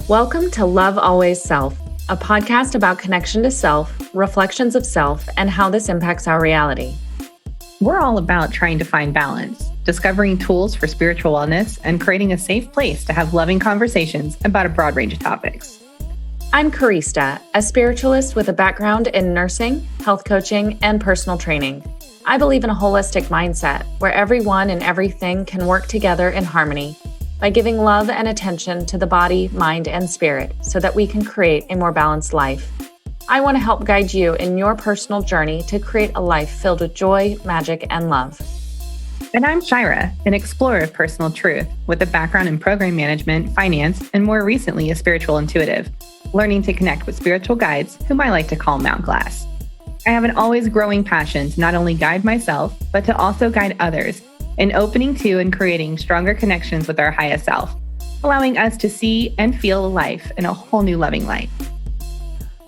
Welcome to Love Always Self, a podcast about connection to self, reflections of self, and how this impacts our reality. We're all about trying to find balance, discovering tools for spiritual wellness, and creating a safe place to have loving conversations about a broad range of topics. I'm Karista, a spiritualist with a background in nursing, health coaching, and personal training. I believe in a holistic mindset where everyone and everything can work together in harmony by giving love and attention to the body, mind, and spirit so that we can create a more balanced life. I want to help guide you in your personal journey to create a life filled with joy, magic, and love. And I'm Shira, an explorer of personal truth with a background in program management, finance, and more recently, a spiritual intuitive, learning to connect with spiritual guides whom I like to call Mount Glass. I have an always growing passion to not only guide myself, but to also guide others in opening to and creating stronger connections with our highest self, allowing us to see and feel life in a whole new loving light.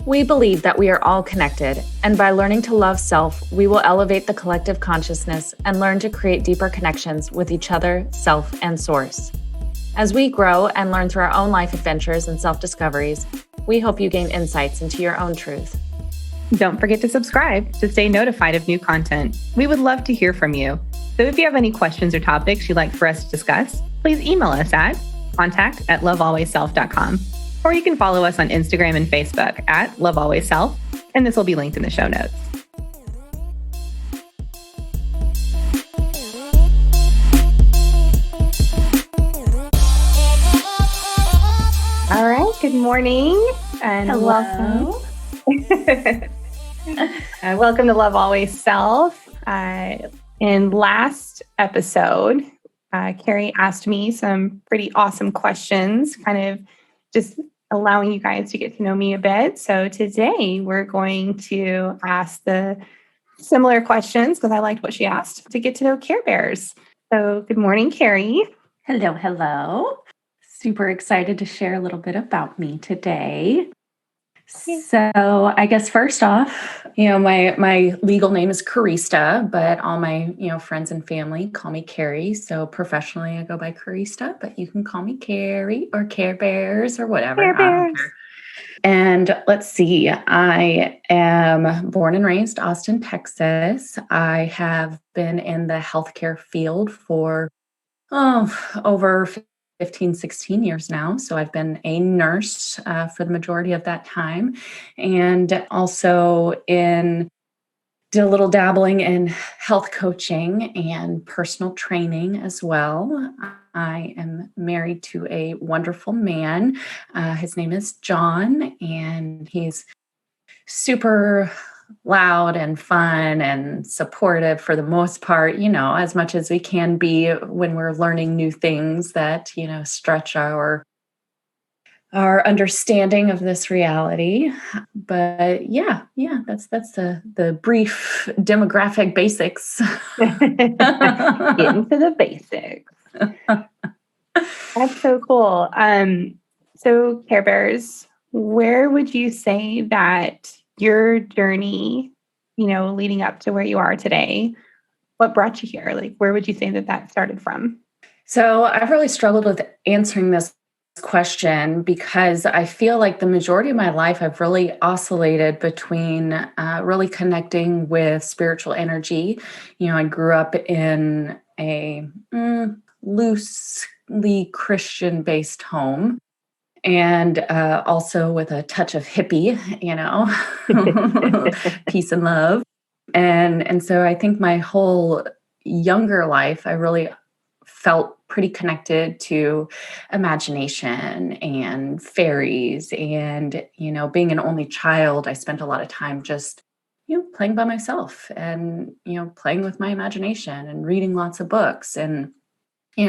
We believe that we are all connected, and by learning to love self, we will elevate the collective consciousness and learn to create deeper connections with each other, self, and source. As we grow and learn through our own life adventures and self-discoveries, we hope you gain insights into your own truth. Don't forget to subscribe to stay notified of new content. We would love to hear from you. So if you have any questions or topics you'd like for us to discuss, please email us at contact@lovealwaysself.com. Or you can follow us on Instagram and Facebook at lovealwaysself, and this will be linked in the show notes. All right, good morning and welcome. Welcome to Love Always Self. In last episode, Carrie asked me some pretty awesome questions, kind of just allowing you guys to get to know me a bit. So today we're going to ask the similar questions because I liked what she asked to get to know Care Bears. So good morning, Carrie. Hello, hello. Super excited to share a little bit about me today. So I guess first off, my legal name is Karista, but all my, friends and family call me Carrie. So professionally, I go by Karista, but you can call me Carrie or Care Bears or whatever. Care Bears. And let's see, I am born and raised Austin, Texas. I have been in the healthcare field for over 15, 16 years now. So I've been a nurse for the majority of that time, and also did a little dabbling in health coaching and personal training as well. I am married to a wonderful man. His name is John, and he's super loud and fun and supportive for the most part, as much as we can be when we're learning new things that, stretch our understanding of this reality. But that's the brief demographic basics. Get into the basics. That's so cool. So Care Bears, where would you say that your journey, leading up to where you are today, what brought you here? Like, where would you say that started from? So I've really struggled with answering this question because I feel like the majority of my life, I've really oscillated between really connecting with spiritual energy. I grew up in a loosely Christian-based home. And also with a touch of hippie, peace and love. And so I think my whole younger life, I really felt pretty connected to imagination and fairies. And, being an only child, I spent a lot of time just, playing by myself and, playing with my imagination and reading lots of books and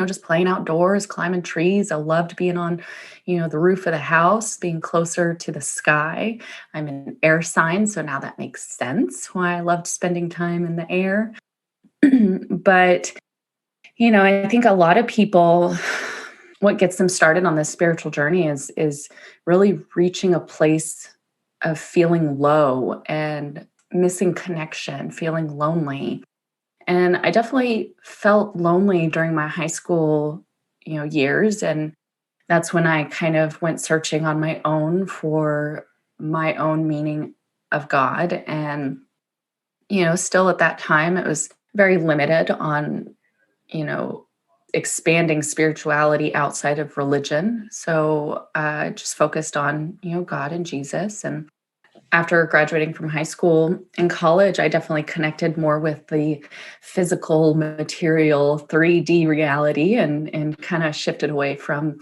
just playing outdoors, climbing trees. I loved being on, the roof of the house, being closer to the sky. I'm an air sign, so now that makes sense why I loved spending time in the air. But, I think a lot of people, what gets them started on this spiritual journey is really reaching a place of feeling low and missing connection, feeling lonely. And I definitely felt lonely during my high school, years. And that's when I kind of went searching on my own for my own meaning of God. And, still at that time, it was very limited on, you know, expanding spirituality outside of religion. So I just focused on, God and Jesus. And after graduating from high school and college, I definitely connected more with the physical, material, 3D reality and kind of shifted away from,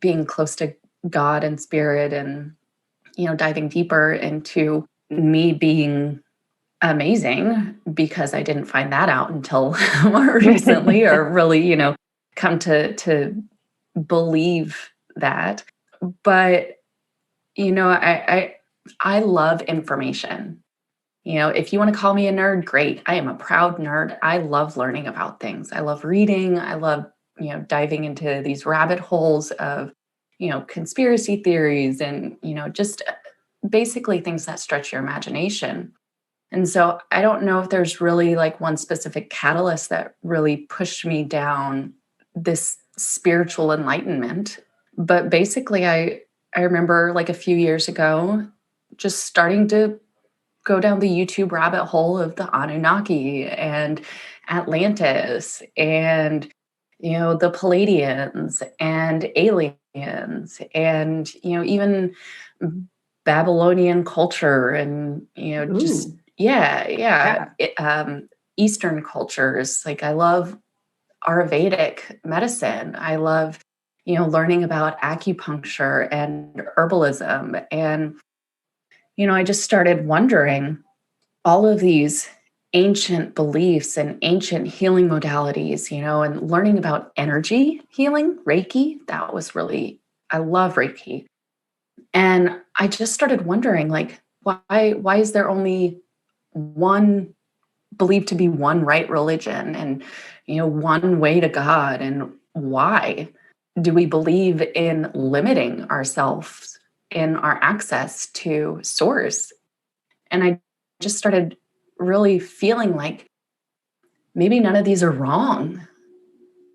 being close to God and spirit and, diving deeper into me being amazing, because I didn't find that out until more recently, or really, come to believe that. But, I love information. If you want to call me a nerd, great. I am a proud nerd. I love learning about things. I love reading. I love, diving into these rabbit holes of, conspiracy theories and, just basically things that stretch your imagination. And so I don't know if there's really like one specific catalyst that really pushed me down this spiritual enlightenment. But basically, I remember like a few years ago just starting to go down the YouTube rabbit hole of the Anunnaki and Atlantis and, the Palladians and aliens and, even Babylonian culture and, just, Ooh, yeah, yeah. Eastern cultures. Like I love Ayurvedic medicine. I love, learning about acupuncture and herbalism. And, I just started wondering all of these ancient beliefs and ancient healing modalities, and learning about energy healing, Reiki. That was really, I love Reiki. And I just started wondering, like, why is there only one believed to be one right religion and, one way to God? And why do we believe in limiting ourselves in our access to source? And I just started really feeling like maybe none of these are wrong.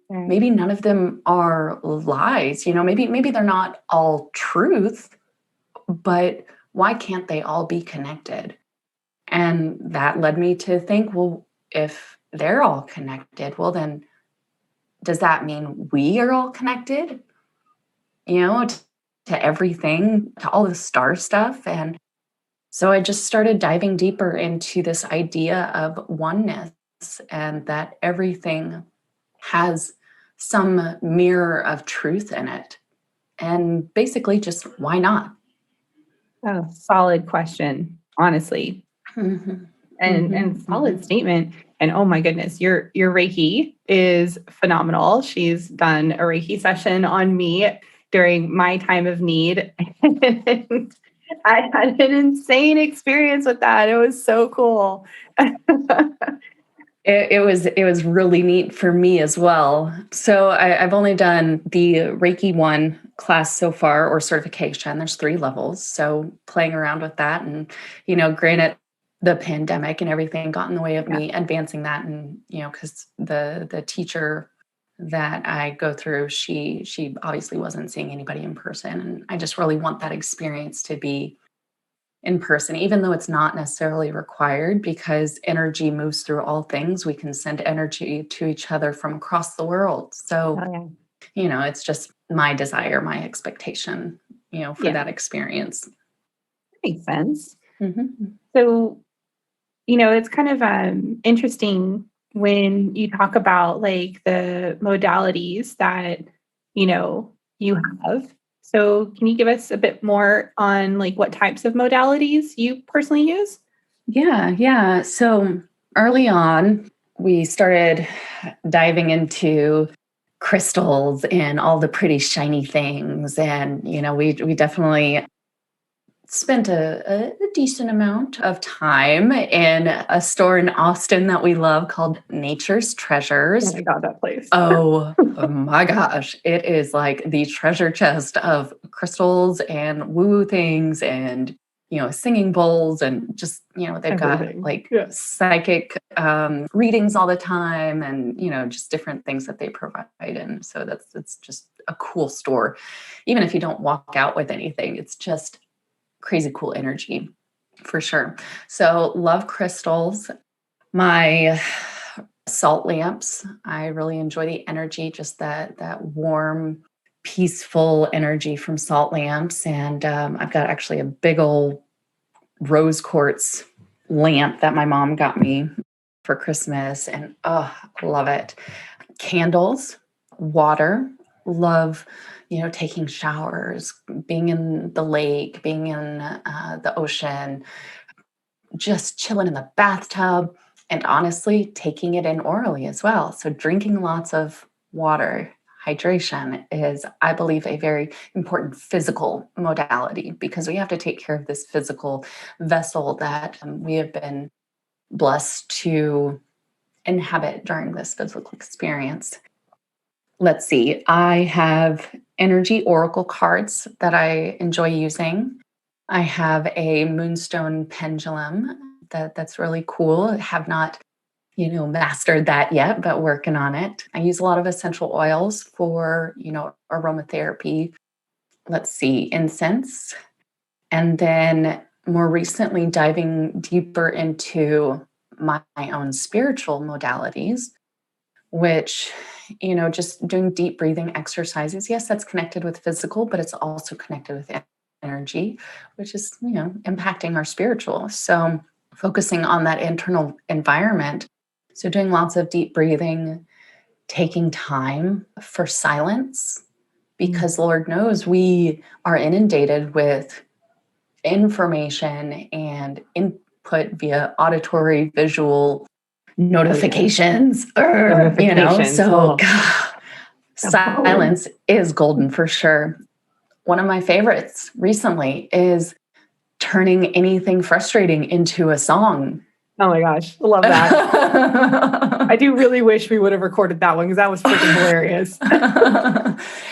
Right. Maybe none of them are lies. Maybe they're not all truth, but why can't they all be connected? And that led me to think, well, if they're all connected, well, then does that mean we are all connected? To everything, to all the star stuff. And so I just started diving deeper into this idea of oneness and that everything has some mirror of truth in it. And basically, just why not? Oh, solid question, honestly. Mhm, And mhm, solid mhm. statement. And oh my goodness, your Reiki is phenomenal. She's done a Reiki session on me during my time of need. And I had an insane experience with that. It was so cool. It was really neat for me as well. So I've only done the Reiki 1 class so far, or certification. There's 3 levels. So playing around with that, and granted, the pandemic and everything got in the way of Yeah. me advancing that. And because the teacher that I go through, she obviously wasn't seeing anybody in person, and I just really want that experience to be in person, even though it's not necessarily required, because energy moves through all things. We can send energy to each other from across the world. So, Oh, yeah. it's just my desire, my expectation, for Yeah. that experience. Makes sense. Mhm. So, it's kind of interesting when you talk about like the modalities that, you have. So, can you give us a bit more on like what types of modalities you personally use? Yeah, yeah. So early on, we started diving into crystals and all the pretty shiny things. And, we definitely spent a decent amount of time in a store in Austin that we love called Nature's Oh Treasures. my God, that place. Oh my gosh, it is like the treasure chest of crystals and woo things and, singing bowls and just, they've Everything. got like Yeah. psychic readings all the time and, just different things that they provide. And so it's just a cool store. Even if you don't walk out with anything, it's just crazy cool energy for sure. So love crystals. My salt lamps, I really enjoy the energy, just that warm, peaceful energy from salt lamps. And I've got actually a big old rose quartz lamp that my mom got me for Christmas. And love it. Candles, water, love, taking showers, being in the lake, being in the ocean, just chilling in the bathtub, and honestly, taking it in orally as well. So drinking lots of water. Hydration is, I believe, a very important physical modality because we have to take care of this physical vessel that we have been blessed to inhabit during this physical experience. Let's see. I have energy oracle cards that I enjoy using. I have a moonstone pendulum that's really cool. I have not mastered that yet, but working on it. I use a lot of essential oils for, aromatherapy. Let's see, incense. And then more recently, diving deeper into my own spiritual modalities, which, just doing deep breathing exercises. Yes, that's connected with physical, but it's also connected with energy, which is, impacting our spiritual. So focusing on that internal environment. So doing lots of deep breathing, taking time for silence, because Lord knows we are inundated with information and input via auditory, visual notifications, so silence is golden for sure. One of my favorites recently is turning anything frustrating into a song. Oh my gosh, I love that. I do really wish we would have recorded that one because that was freaking hilarious.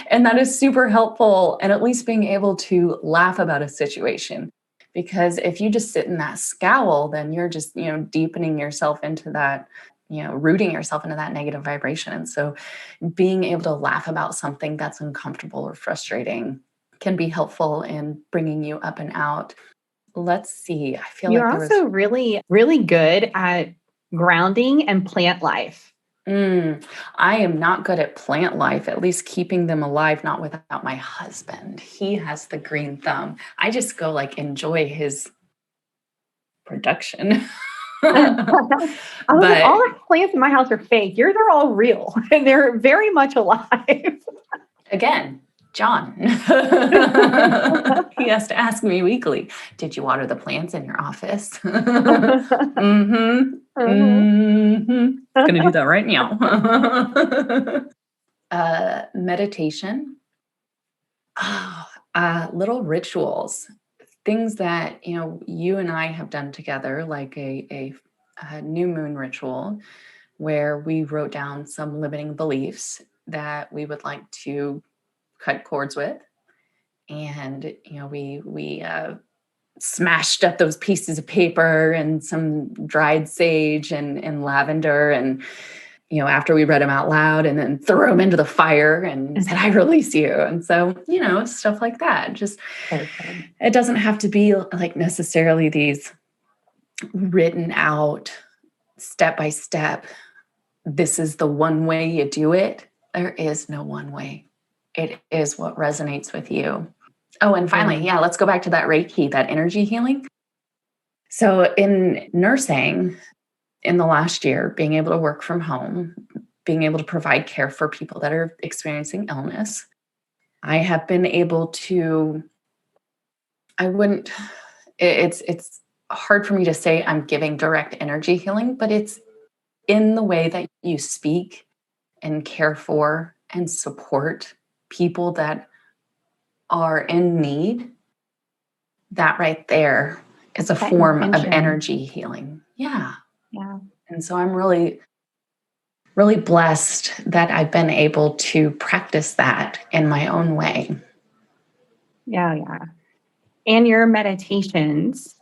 And that is super helpful. And at least being able to laugh about a situation. Because if you just sit in that scowl, then you're just, deepening yourself into that, rooting yourself into that negative vibration. And so being able to laugh about something that's uncomfortable or frustrating can be helpful in bringing you up and out. Let's see. I feel You're like also really, really good at grounding and plant life. I am not good at plant life, at least keeping them alive, not without my husband. He has the green thumb. I just go enjoy his production. Like, all the plants in my house are fake. Yours are all real and they're very much alive. Again, John. He has to ask me weekly, did you water the plants in your office? Mm-hmm. Gonna do that right now. Meditation. Little rituals, things that you and I have done together, like a new moon ritual where we wrote down some limiting beliefs that we would like to cut cords with. And, we smashed up those pieces of paper and some dried sage and lavender. And, after we read them out loud and then threw them into the fire and said, I release you. And so, stuff like that. Just, it doesn't have to be necessarily these written out step by step. This is the one way you do it. There is no one way. It is what resonates with you. Oh, and finally, let's go back to that Reiki, that energy healing. So in nursing, in the last year, being able to work from home, being able to provide care for people that are experiencing illness, I have been able to, it's hard for me to say I'm giving direct energy healing, but it's in the way that you speak and care for and support people that are in need. That right there is a form of energy healing. Yeah. And so I'm really, really blessed that I've been able to practice that in my own way. Yeah. And your meditations,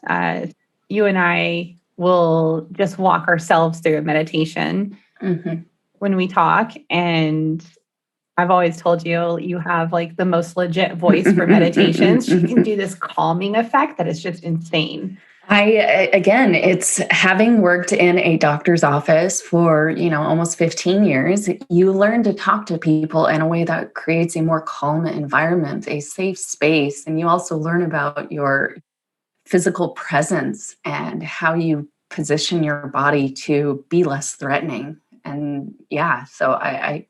you and I will just walk ourselves through a meditation when we talk. And I've always told you, you have like the most legit voice for meditations. She can do this calming effect that is just insane. Again, it's having worked in a doctor's office for, almost 15 years, you learn to talk to people in a way that creates a more calm environment, a safe space. And you also learn about your physical presence and how you position your body to be less threatening. And so I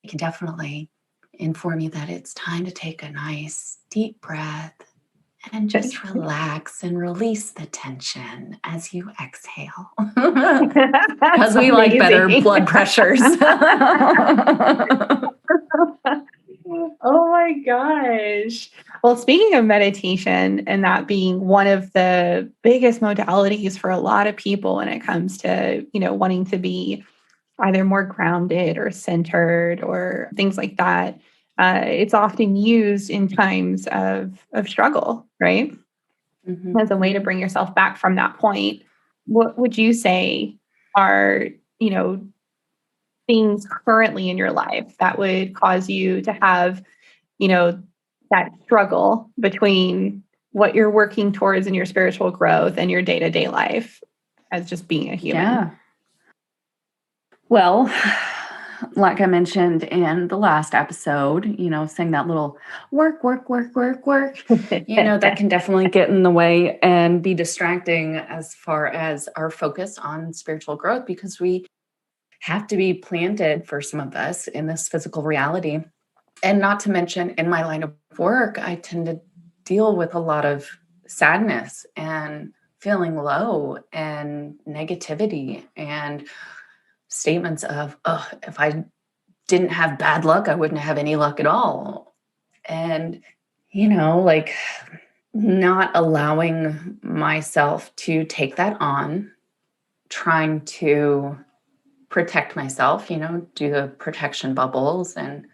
can definitely inform you that it's time to take a nice deep breath and just relax and release the tension as you exhale. Because we like better blood pressures. Oh my gosh. Well, speaking of meditation and that being one of the biggest modalities for a lot of people when it comes to, wanting to be either more grounded or centered or things like that. It's often used in times of struggle, right? As a way to bring yourself back from that point. What would you say are, things currently in your life that would cause you to have, that struggle between what you're working towards in your spiritual growth and your day-to-day life as just being a human? Yeah. Well, like I mentioned in the last episode, saying that little work, that can definitely get in the way and be distracting as far as our focus on spiritual growth, because we have to be planted, for some of us, in this physical reality. And not to mention, in my line of work, I tend to deal with a lot of sadness and feeling low and negativity and statements of, oh, if I didn't have bad luck, I wouldn't have any luck at all. And, not allowing myself to take that on, trying to protect myself, do the protection bubbles and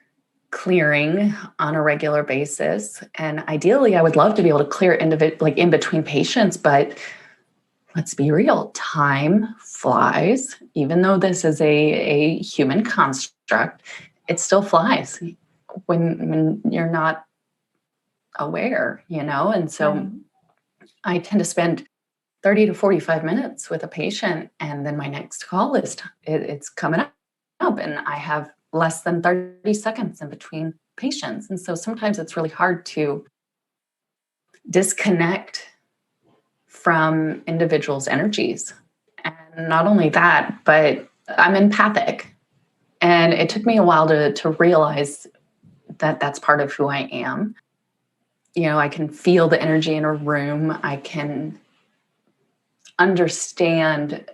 clearing on a regular basis. And ideally, I would love to be able to clear in between patients, but let's be real, time flies. Even though this is a human construct, it still flies when you're not aware, and so I tend to spend 30 to 45 minutes with a patient, and then my next call it's coming up, and I have less than 30 seconds in between patients. And so sometimes it's really hard to disconnect from individuals' energies. And not only that, but I'm empathic. And it took me a while to realize that that's part of who I am. I can feel the energy in a room. I can understand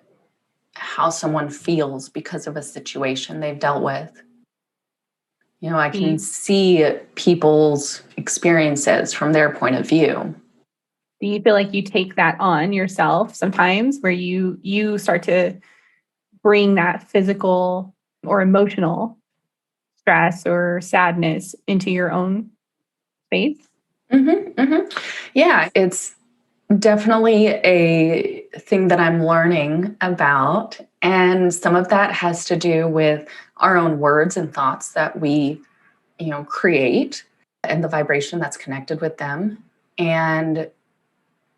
how someone feels because of a situation they've dealt with. I can see people's experiences from their point of view. Do you feel like you take that on yourself sometimes, where you start to bring that physical or emotional stress or sadness into your own space? Yeah, it's definitely a thing that I'm learning about. And some of that has to do with our own words and thoughts that we, create, and the vibration that's connected with them. And,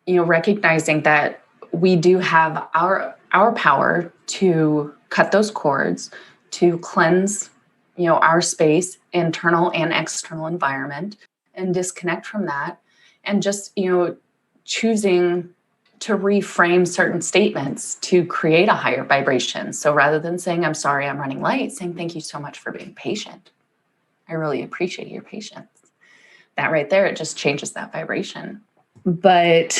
recognizing that we do have our power to cut those cords, to cleanse, our space, internal and external environment, and disconnect from that. And just, choosing to reframe certain statements to create a higher vibration. So rather than saying, I'm sorry, I'm running late, saying, thank you so much for being patient. I really appreciate your patience. That right there, it just changes that vibration. But,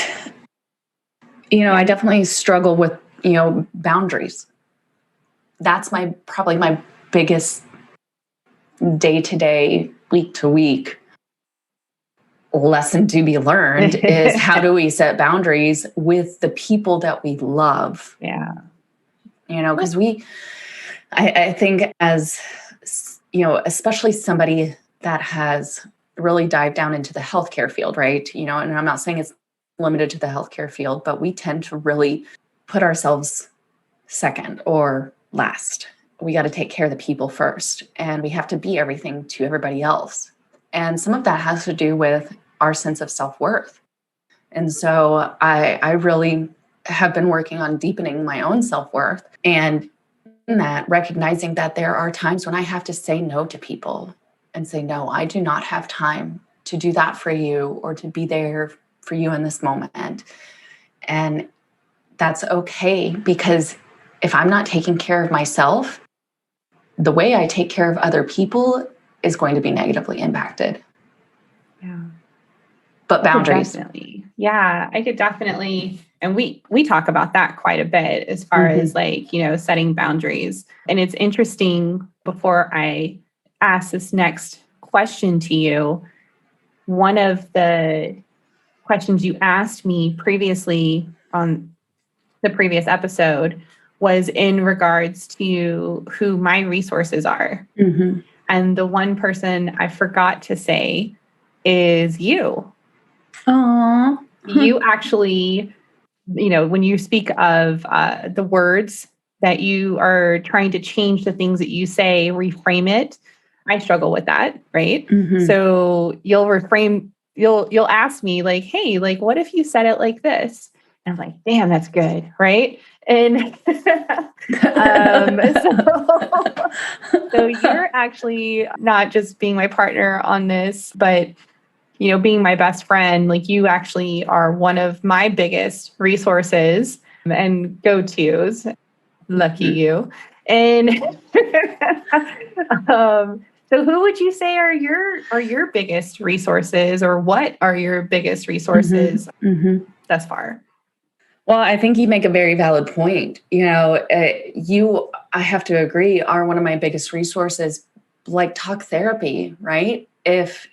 I definitely struggle with, boundaries. That's probably my biggest day-to-day, week-to-week lesson to be learned is how do we set boundaries with the people that we love? Yeah. Because I think as, especially somebody that has really dive down into the healthcare field, right? And I'm not saying it's limited to the healthcare field, but we tend to really put ourselves second or last. We got to take care of the people first, and we have to be everything to everybody else. And some of that has to do with our sense of self-worth. And so I really have been working on deepening my own self-worth, and in that, recognizing that there are times when I have to say no to people and say, no, I do not have time to do that for you or to be there for you in this moment. And that's okay, because if I'm not taking care of myself, the way I take care of other people is going to be negatively impacted. Yeah. But boundaries. Definitely. Yeah, I could definitely, and we talk about that quite a bit as far as like, setting boundaries. And it's interesting, before I ask this next question to you, one of the questions you asked me previously on the previous episode was in regards to who my resources are. And the one person I forgot to say is you. Aww. You actually, when you speak of the words that you are trying to change the things that you say, reframe it. I struggle with that, right? So you'll ask me like, hey, like, what if you said it like this? And I'm like, damn, that's good, right? And so you're actually not just being my partner on this, but being my best friend. Like, you actually are one of my biggest resources and go-tos. Lucky you. And so who would you say are your biggest resources, or what are your biggest resources thus far? Well, I think you make a very valid point. I have to agree, are one of my biggest resources, like talk therapy, right? If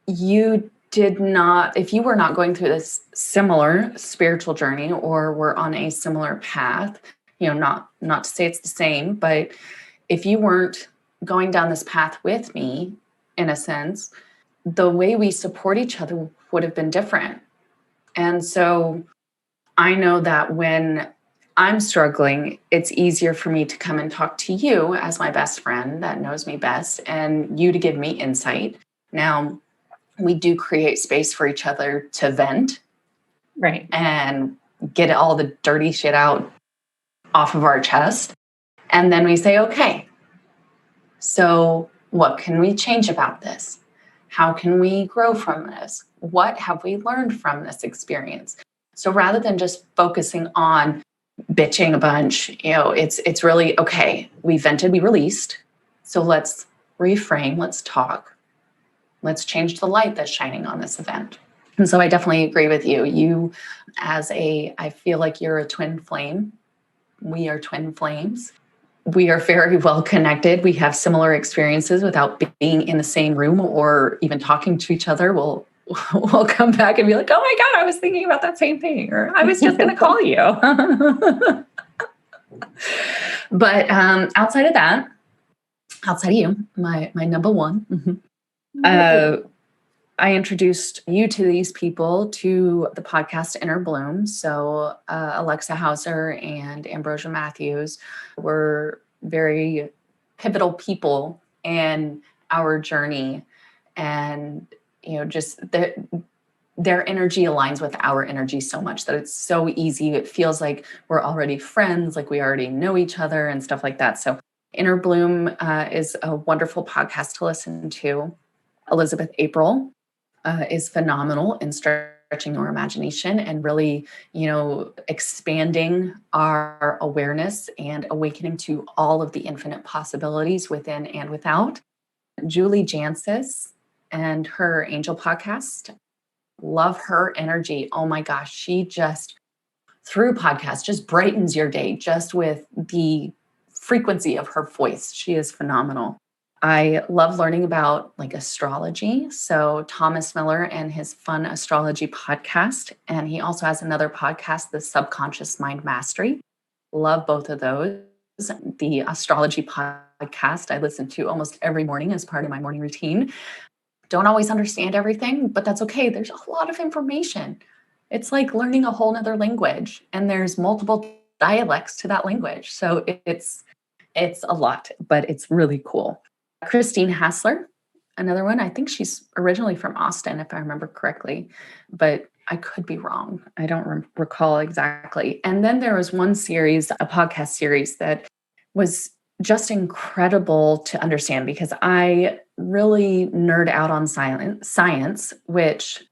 you were not going through this similar spiritual journey, or were on a similar path, not to say it's the same, but if you weren't going down this path with me, in a sense, the way we support each other would have been different. And so I know that when I'm struggling, it's easier for me to come and talk to you as my best friend that knows me best, and you to give me insight. Now, we do create space for each other to vent, right, and get all the dirty shit out off of our chest. And then we say, okay, so what can we change about this? How can we grow from this? What have we learned from this experience? So rather than just focusing on bitching a bunch, it's really, okay, we vented, we released. So let's reframe, let's talk. Let's change the light that's shining on this event. And so I definitely agree with you. You, I feel like you're a twin flame. We are twin flames. We are very well connected. We have similar experiences without being in the same room or even talking to each other. We'll come back and be like, oh my God, I was thinking about that same thing, or I was just going to call you. But outside of you, my number one, I introduced you to these people to the podcast Inner Bloom. So Alexa Hauser and Ambrosia Matthews were very pivotal people in our journey. And, just their energy aligns with our energy so much that it's so easy. It feels like we're already friends, like we already know each other and stuff like that. So Inner Bloom is a wonderful podcast to listen to. Elizabeth April is phenomenal in stretching our imagination and really, expanding our awareness and awakening to all of the infinite possibilities within and without. Julie Jancis and her Angel podcast. Love her energy. Oh my gosh, she just, through podcasts, just brightens your day just with the frequency of her voice. She is phenomenal. I love learning about astrology. So Thomas Miller and his Fun Astrology podcast. And he also has another podcast, The Subconscious Mind Mastery. Love both of those. The astrology podcast I listen to almost every morning as part of my morning routine. don't always understand everything, but that's okay. There's a lot of information. It's like learning a whole nother language, and there's multiple dialects to that language. So it's a lot, but it's really cool. Christine Hassler, another one. I think she's originally from Austin, if I remember correctly, but I could be wrong. I don't recall exactly. And then there was one series, a podcast series that was just incredible to understand, because I really nerd out on science, which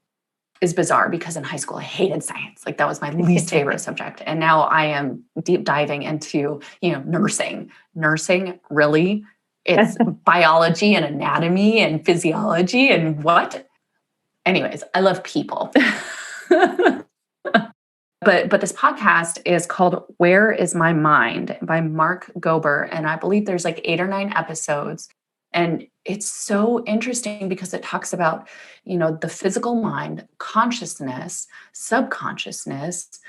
is bizarre because in high school I hated science. Like that was my least favorite subject. And now I am deep diving into, nursing. Nursing, really? It's biology and anatomy and physiology and what? Anyways, I love people. But this podcast is called Where Is My Mind by Mark Gober. And I believe there's like 8 or 9 episodes. And it's so interesting because it talks about, the physical mind, consciousness, subconsciousness,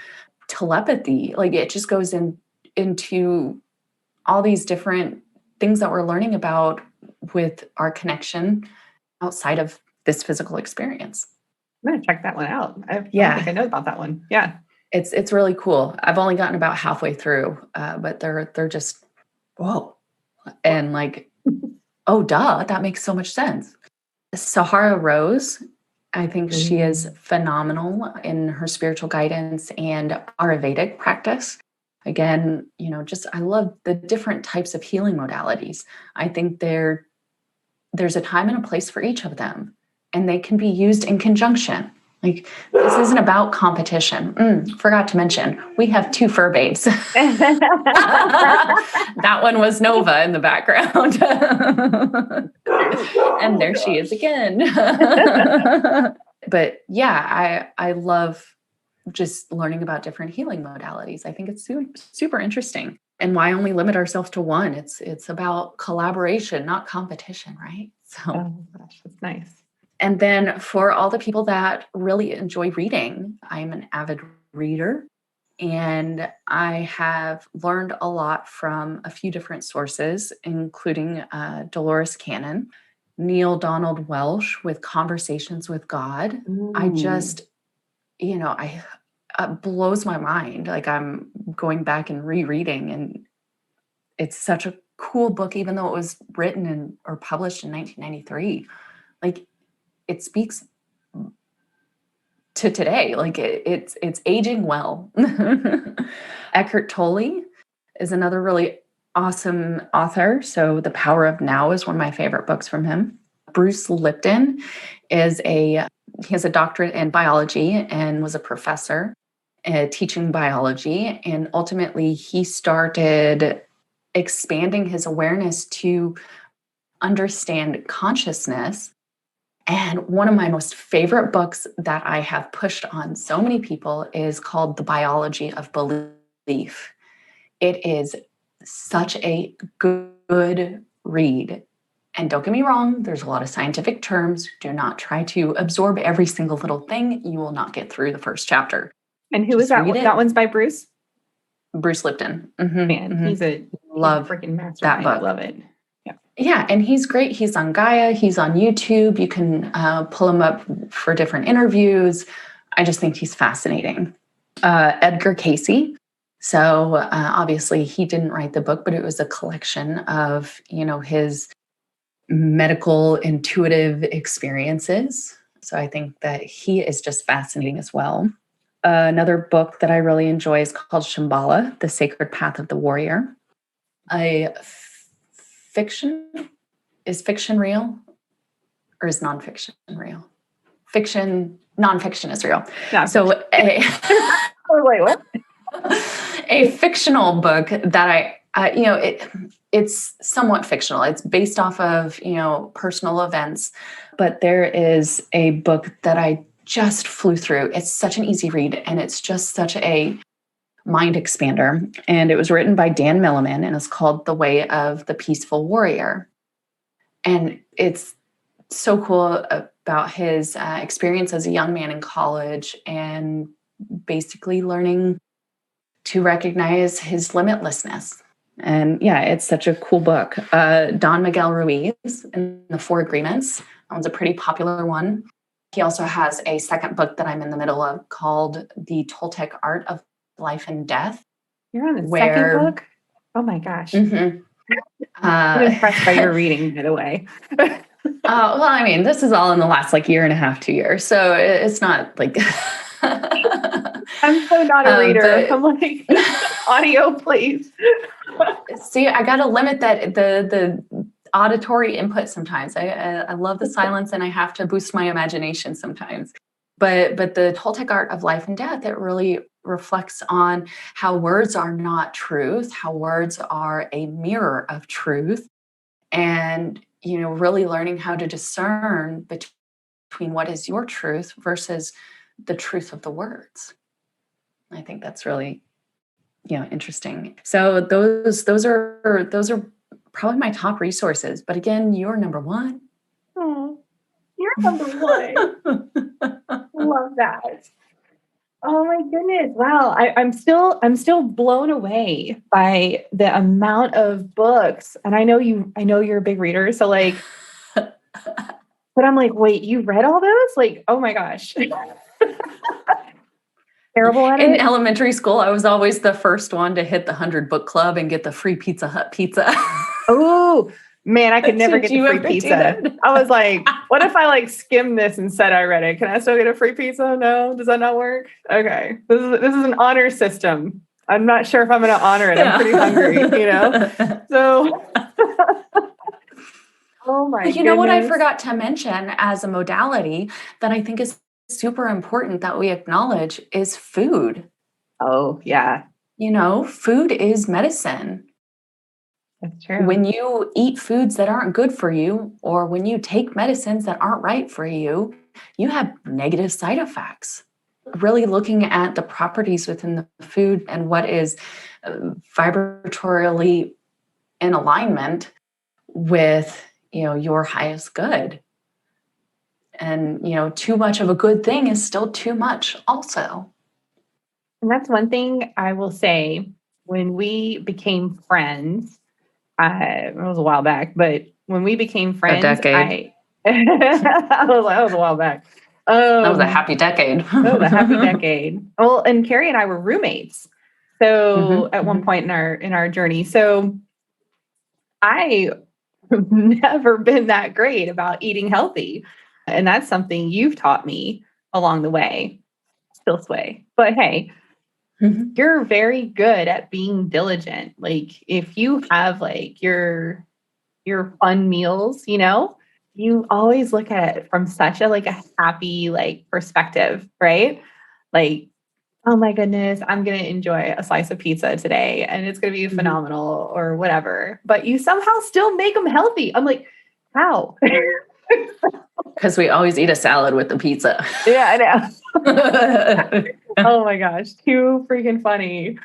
telepathy. Like it just goes into all these different things that we're learning about with our connection outside of this physical experience. I'm going to check that one out. I don't think I know about that one. Yeah. It's really cool. I've only gotten about halfway through, but they're just, whoa. And like, oh, duh, that makes so much sense. Sahara Rose, I think she is phenomenal in her spiritual guidance and Ayurvedic practice. Again, I love the different types of healing modalities. I think there's a time and a place for each of them, and they can be used in conjunction. Like, this isn't about competition. Forgot to mention, we have 2 fur babes. That one was Nova in the background. And there she is again. But yeah, I love just learning about different healing modalities. I think it's super interesting. And why only limit ourselves to one? It's about collaboration, not competition, right? So, oh gosh, that's nice. And then for all the people that really enjoy reading, I'm an avid reader, and I have learned a lot from a few different sources, including Dolores Cannon, Neil Donald Welsch with Conversations with God. I just, it blows my mind. Like I'm going back and rereading, and it's such a cool book, even though it was written or published in 1993. Like, it speaks to today. Like it's aging well. Eckhart Tolle is another really awesome author. So The Power of Now is one of my favorite books from him. Bruce Lipton he has a doctorate in biology and was a professor teaching biology. And ultimately he started expanding his awareness to understand consciousness. And one of my most favorite books that I have pushed on so many people is called The Biology of Belief. It is such a good read. And don't get me wrong, there's a lot of scientific terms. Do not try to absorb every single little thing. You will not get through the first chapter. And who is that? That one's by Bruce? Bruce Lipton. Man, he's a freaking mastermind. That book. I love it. Yeah, and he's great. He's on Gaia. He's on YouTube. You can pull him up for different interviews. I just think he's fascinating. Edgar Cayce. So obviously he didn't write the book, but it was a collection of, his medical intuitive experiences. So I think that he is just fascinating as well. Another book that I really enjoy is called Shambhala, The Sacred Path of the Warrior. Is fiction real or is nonfiction real? Nonfiction is real. Yeah. So wait, what? A fictional book that it's somewhat fictional. It's based off of, personal events, but there is a book that I just flew through. It's such an easy read, and it's just such a mind expander. And it was written by Dan Milliman, and it's called The Way of the Peaceful Warrior. And it's so cool about his experience as a young man in college and basically learning to recognize his limitlessness. And yeah, it's such a cool book. Don Miguel Ruiz in The 4 Agreements. That one's a pretty popular one. He also has a second book that I'm in the middle of called The Toltec Art of Life and Death. You're on the second book? Oh my gosh. Mm-hmm. I'm impressed by your reading, by the way. Well, I mean, this is all in the last year and a half, 2 years. So it's not like... I'm so not a reader. I'm like, audio, please. See, I got to limit that the auditory input sometimes. I love the silence, and I have to boost my imagination sometimes. But the Toltec Art of Life and Death, it really reflects on how words are not truth, how words are a mirror of truth, and really learning how to discern between what is your truth versus the truth of the words. I think that's really interesting. So those are probably my top resources. But again, you're number one. Oh, you're number one. Love that. Oh my goodness. Wow. I'm still blown away by the amount of books. And I know you're a big reader. So but I'm like, wait, you read all those? Oh my gosh. Terrible at it. In elementary school, I was always the first one to hit the 100 book club and get the free Pizza Hut pizza. Oh man, I could never get the free pizza. I was like, what if I skim this and said I read it? Can I still get a free pizza? No, does that not work? Okay, this is an honor system. I'm not sure if I'm going to honor it. I'm pretty hungry, So, oh my goodness. You know what I forgot to mention as a modality that I think is super important that we acknowledge is food. Oh, yeah. Food is medicine. That's true. When you eat foods that aren't good for you, or when you take medicines that aren't right for you, you have negative side effects. Really looking at the properties within the food and what is vibratorily in alignment with, your highest good. And, too much of a good thing is still too much also. And that's one thing I will say. When we became friends, it was a while back, but when we became friends, a decade. That was a while back. That was a happy decade. That was a happy decade. Well, and Carrie and I were roommates. So at one point in our journey, so I have never been that great about eating healthy. And that's something you've taught me along the way. Still sway. But hey, you're very good at being diligent. If you have your fun meals, you always look at it from such a happy perspective, right? Oh my goodness, I'm going to enjoy a slice of pizza today and it's going to be phenomenal or whatever. But you somehow still make them healthy. I'm like, how? Because we always eat a salad with the pizza. Yeah, I know. Oh my gosh, too freaking funny.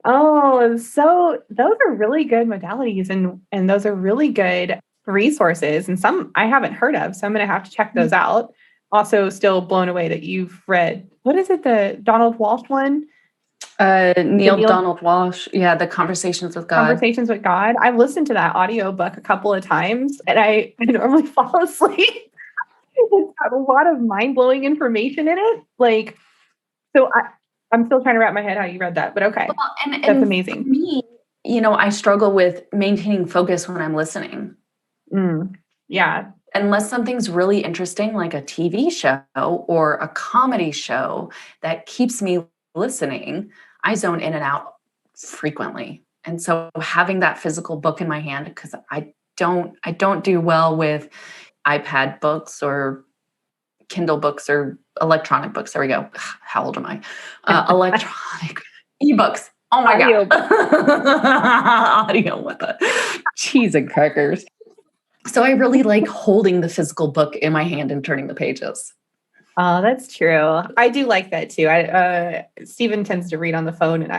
Oh, so those are really good modalities and those are really good resources and some I haven't heard of. So I'm going to have to check those out. Also still blown away that you've read, what is it? The Donald Walsh one? Neil Donald Walsh. Yeah. The Conversations with God. Conversations with God. I've listened to that audiobook a couple of times and I normally fall asleep. It's got a lot of mind-blowing information in it. So I'm still trying to wrap my head how you read that, but okay. Well, that's amazing. For me, I struggle with maintaining focus when I'm listening. Yeah. Unless something's really interesting, like a TV show or a comedy show that keeps me listening, I zone in and out frequently. And so having that physical book in my hand, because I don't do well with iPad books or Kindle books or electronic books. There we go. How old am I? Electronic ebooks. Oh my God. Audio with the cheese and crackers. So I really like holding the physical book in my hand and turning the pages. Oh, that's true. I do like that too. Stephen tends to read on the phone and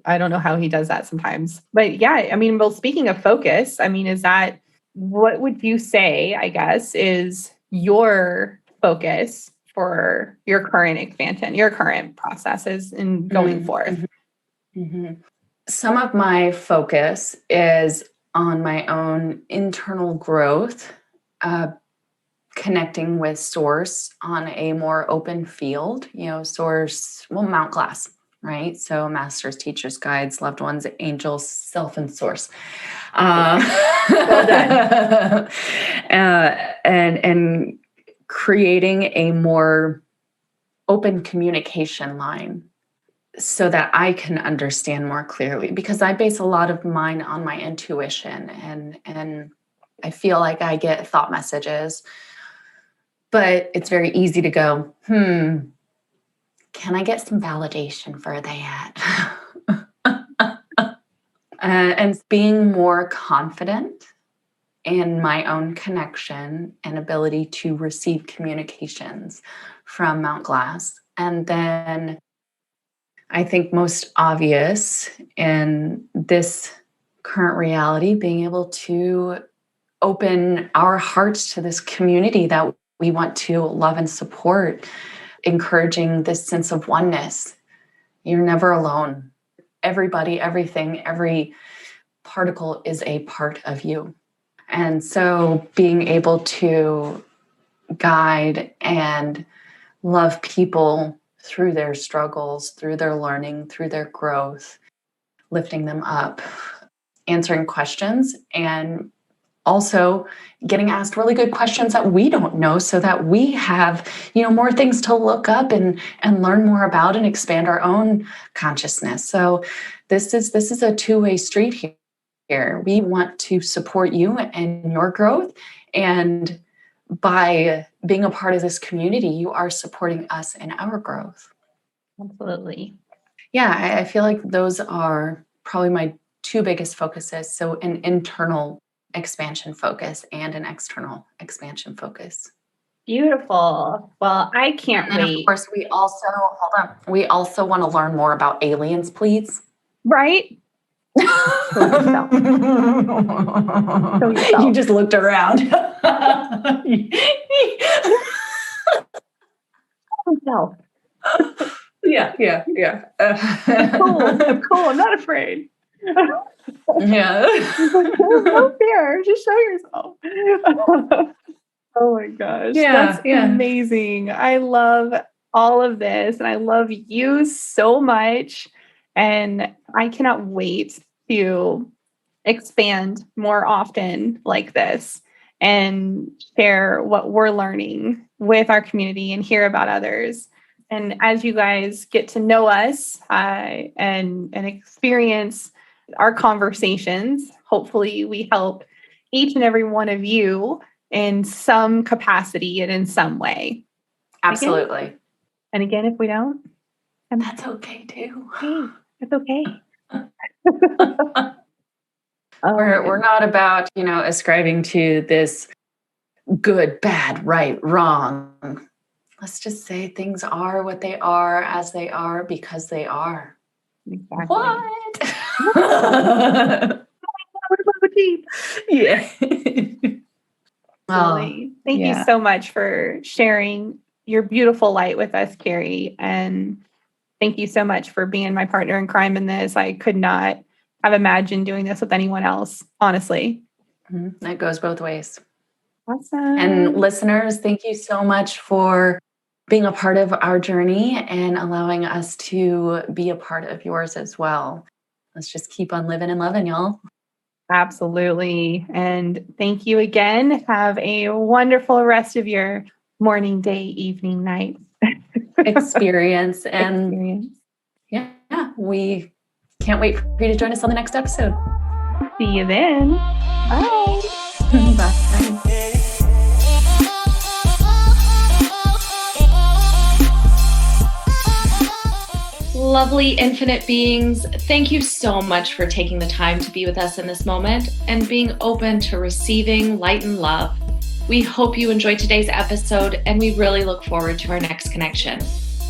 I don't know how he does that sometimes. But yeah, well, speaking of focus, is that, what would you say, I guess, is your focus for your current expansion, your current processes in going forth? Some of my focus is on my own internal growth, connecting with source on a more open field, source, Mount Glass, right? So masters, teachers, guides, loved ones, angels, self, and source. Well done. And creating a more open communication line so that I can understand more clearly, because I base a lot of mine on my intuition, and I feel like I get thought messages, but it's very easy to go, can I get some validation for that? And being more confident in my own connection and ability to receive communications from Mount Glass. And then I think most obvious in this current reality, being able to open our hearts to this community that we want to love and support, encouraging this sense of oneness. You're never alone. Everybody, everything, every particle is a part of you. And so being able to guide and love people through their struggles, through their learning, through their growth, lifting them up, answering questions, and also getting asked really good questions that we don't know, so that we have, more things to look up and learn more about and expand our own consciousness. So this is a two-way street here. We want to support you and your growth, and by being a part of this community, you are supporting us in our growth. Absolutely. Yeah, I feel like those are probably my two biggest focuses. So an internal expansion focus and an external expansion focus. Beautiful. Well, I can't wait. Of course, we also want to learn more about aliens, please. Right? Show yourself. You just looked around. Yeah. I'm cool. I'm not afraid. Yeah. No fear. Just show yourself. Oh my gosh. That's amazing. I love all of this, and I love you so much. And I cannot wait to expand more often like this and share what we're learning with our community and hear about others. And as you guys get to know us and experience our conversations, hopefully we help each and every one of you in some capacity and in some way. Absolutely. And again, if we don't, that's okay too. Hey, it's okay. We're not about, ascribing to this good, bad, right, wrong. Let's just say things are what they are, as they are, because they are. Exactly. What? Yeah. Thank you so much for sharing your beautiful light with us, Carrie. And thank you so much for being my partner in crime in this. I could not have imagined doing this with anyone else, honestly. Mm-hmm. That goes both ways. Awesome. And listeners, thank you so much for being a part of our journey and allowing us to be a part of yours as well. Let's just keep on living and loving, y'all. Absolutely. And thank you again. Have a wonderful rest of your morning, day, evening, night experience. And yeah, we can't wait for you to join us on the next episode. See you then. Bye. Bye. Lovely infinite beings, thank you so much for taking the time to be with us in this moment and being open to receiving light and love. We hope you enjoyed today's episode, and we really look forward to our next connection.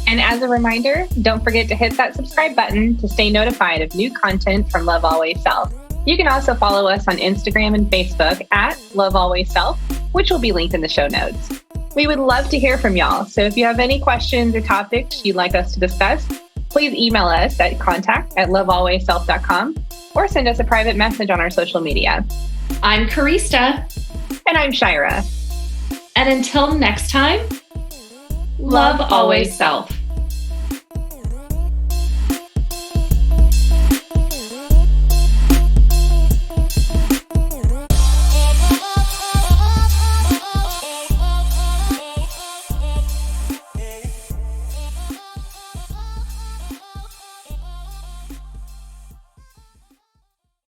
And as a reminder, don't forget to hit that subscribe button to stay notified of new content from Love Always Self. You can also follow us on Instagram and Facebook at Love Always Self, which will be linked in the show notes. We would love to hear from y'all, so if you have any questions or topics you'd like us to discuss, please email us at contact@lovealwaysself.com or send us a private message on our social media. I'm Karista. And I'm Shira. And until next time, love always self.